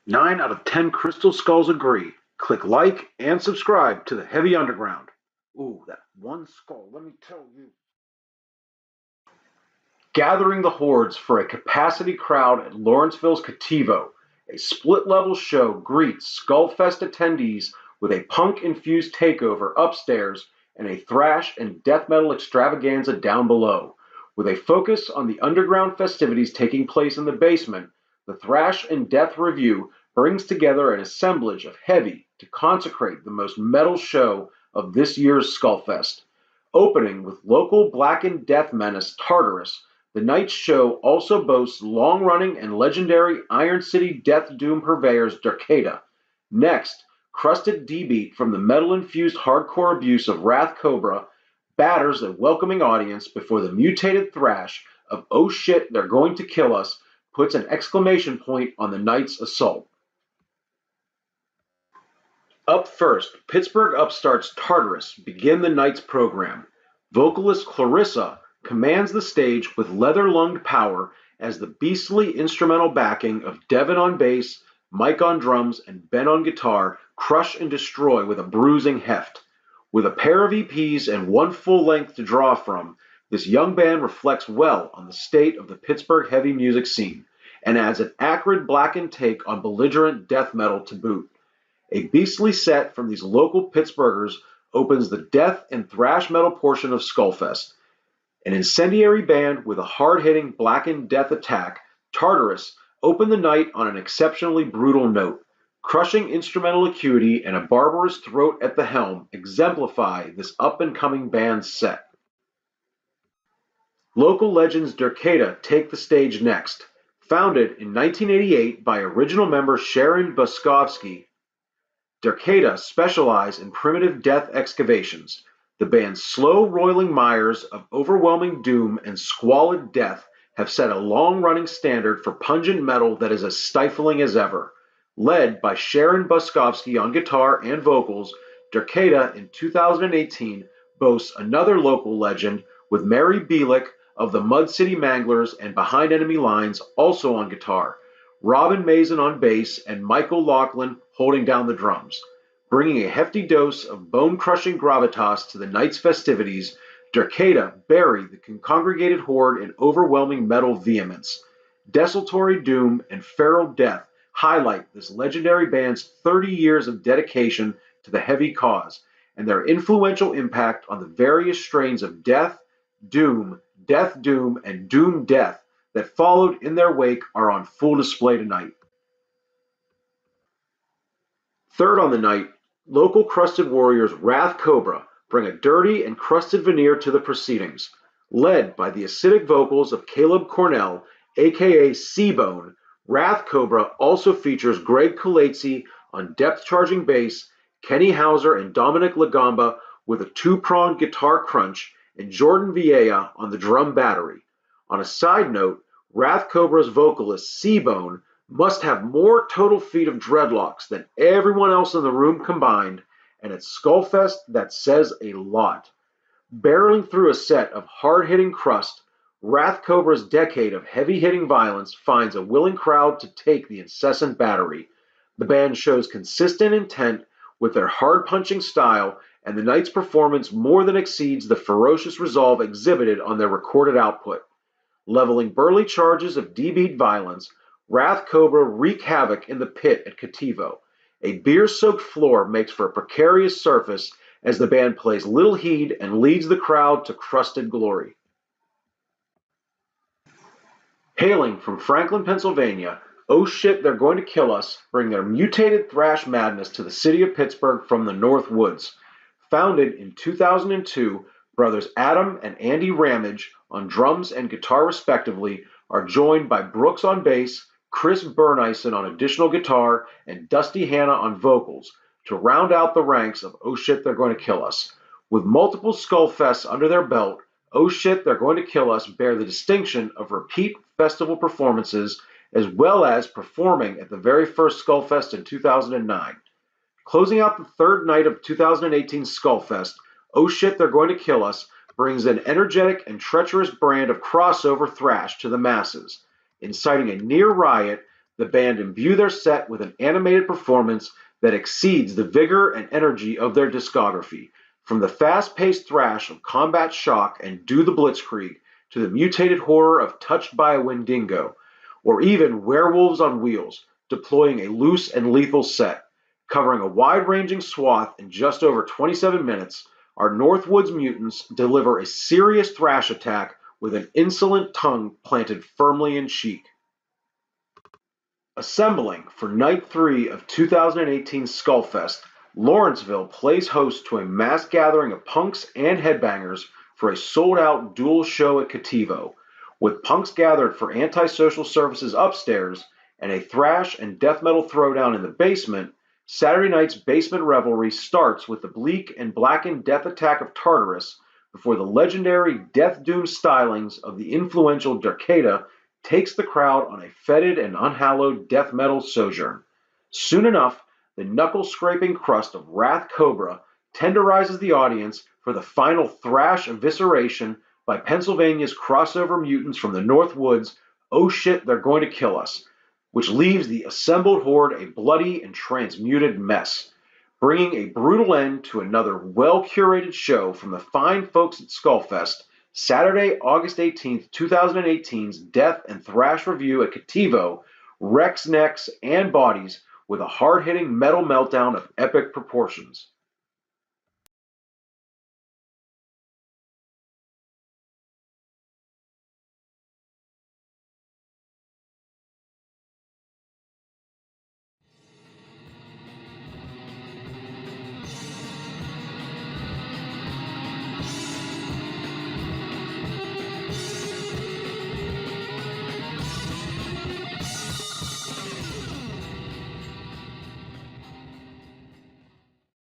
9 out of 10 Crystal Skulls agree. Click like and subscribe to the Heavy Underground. Ooh, that one skull, let me tell you. Gathering the hordes for a capacity crowd at Lawrenceville's Cattivo, a split-level show greets Skullfest attendees with a punk-infused takeover upstairs and a thrash and death metal extravaganza down below. With a focus on the underground festivities taking place in the basement, the Thrash and Death Review brings together an assemblage of heavy to consecrate the most metal show of this year's Skullfest. Opening with local blackened death menace Tartarus, the night's show also boasts long-running and legendary Iron City death doom purveyors Darkada. Next, crusted D-beat from the metal-infused hardcore abuse of Wrath Cobra batters a welcoming audience before the mutated thrash of "Oh shit, they're going to kill us" puts an exclamation point on the night's assault. Up first, Pittsburgh upstarts Tartarus begin the night's program. Vocalist Clarissa commands the stage with leather-lunged power as the beastly instrumental backing of Devin on bass, Mike on drums, and Ben on guitar crush and destroy with a bruising heft. With a pair of EPs and one full length to draw from, this young band reflects well on the state of the Pittsburgh heavy music scene, and adds an acrid blackened take on belligerent death metal to boot. A beastly set from these local Pittsburghers opens the death and thrash metal portion of Skullfest. An incendiary band with a hard-hitting blackened death attack, Tartarus opened the night on an exceptionally brutal note. Crushing instrumental acuity and a barbarous throat at the helm exemplify this up-and-coming band's set. Local legends Darkada take the stage next. Founded in 1988 by original member Sharon Boskovsky, Darkada specialize in primitive death excavations. The band's slow roiling mires of overwhelming doom and squalid death have set a long-running standard for pungent metal that is as stifling as ever. Led by Sharon Boskovsky on guitar and vocals, Darkada in 2018 boasts another local legend with Mary Bielik of the Mud City Manglers and Behind Enemy Lines also on guitar, Robin Mason on bass, and Michael Laughlin holding down the drums. Bringing a hefty dose of bone-crushing gravitas to the night's festivities, Darkada bury the congregated horde in overwhelming metal vehemence. Desultory doom and feral death highlight this legendary band's 30 years of dedication to the heavy cause, and their influential impact on the various strains of death, doom, and doom death that followed in their wake are on full display tonight. Third on the night, local crusted warriors Wrath Cobra bring a dirty and crusted veneer to the proceedings. Led by the acidic vocals of Caleb Cornell, aka Seabone, Wrath Cobra also features Greg Colatzi on depth-charging bass, Kenny Hauser and Dominic Lagamba with a two-pronged guitar crunch, and Jordan Vieja on the drum battery. On a side note, Wrath Cobra's vocalist Seabone must have more total feet of dreadlocks than everyone else in the room combined, and at Skullfest that says a lot. Barreling through a set of hard-hitting crust, Wrath Cobra's decade of heavy-hitting violence finds a willing crowd to take the incessant battery. The band shows consistent intent with their hard-punching style, and the night's performance more than exceeds the ferocious resolve exhibited on their recorded output. Leveling burly charges of D-beat violence, Wrath Cobra wreak havoc in the pit at Cattivo. A beer-soaked floor makes for a precarious surface as the band plays little heed and leads the crowd to crusted glory. Hailing from Franklin, Pennsylvania, Oh Shit, They're Going to Kill Us bring their mutated thrash madness to the city of Pittsburgh from the North Woods. Founded in 2002, brothers Adam and Andy Ramage on drums and guitar respectively are joined by Brooks on bass, Chris Bernison on additional guitar, and Dusty Hanna on vocals to round out the ranks of Oh Shit, They're Going to Kill Us. With multiple Skullfests under their belt, Oh Shit, They're Going to Kill Us bear the distinction of repeat festival performances as well as performing at the very first Skullfest in 2009. Closing out the third night of 2018 Skullfest, Oh Shit, They're Going to Kill Us brings an energetic and treacherous brand of crossover thrash to the masses. Inciting a near riot, The band imbue their set with an animated performance that exceeds the vigor and energy of their discography, from the fast-paced thrash of Combat Shock and Do the Blitzkrieg to the mutated horror of Touched by a Wendigo, or even Werewolves on Wheels, deploying a loose and lethal set. Covering a wide-ranging swath in just over 27 minutes, our Northwoods mutants deliver a serious thrash attack with an insolent tongue planted firmly in cheek. Assembling for Night 3 of 2018 Skullfest, Lawrenceville plays host to a mass gathering of punks and headbangers for a sold-out dual show at Cattivo, with punks gathered for antisocial services upstairs and a thrash and death metal throwdown in the basement. Saturday night's basement revelry starts with the bleak and blackened death attack of Tartarus before the legendary Death Doom stylings of the influential Darkada takes the crowd on a fetid and unhallowed death metal sojourn. Soon enough, the knuckle-scraping crust of Wrath Cobra tenderizes the audience for the final thrash evisceration by Pennsylvania's crossover mutants from the North Woods, Oh Shit, They're Going to Kill Us, which leaves the assembled horde a bloody and transmuted mess, bringing a brutal end to another well-curated show from the fine folks at Skullfest. Saturday, August 18th, 2018's Death and Thrash Review at Cattivo wrecks necks and bodies with a hard-hitting metal meltdown of epic proportions.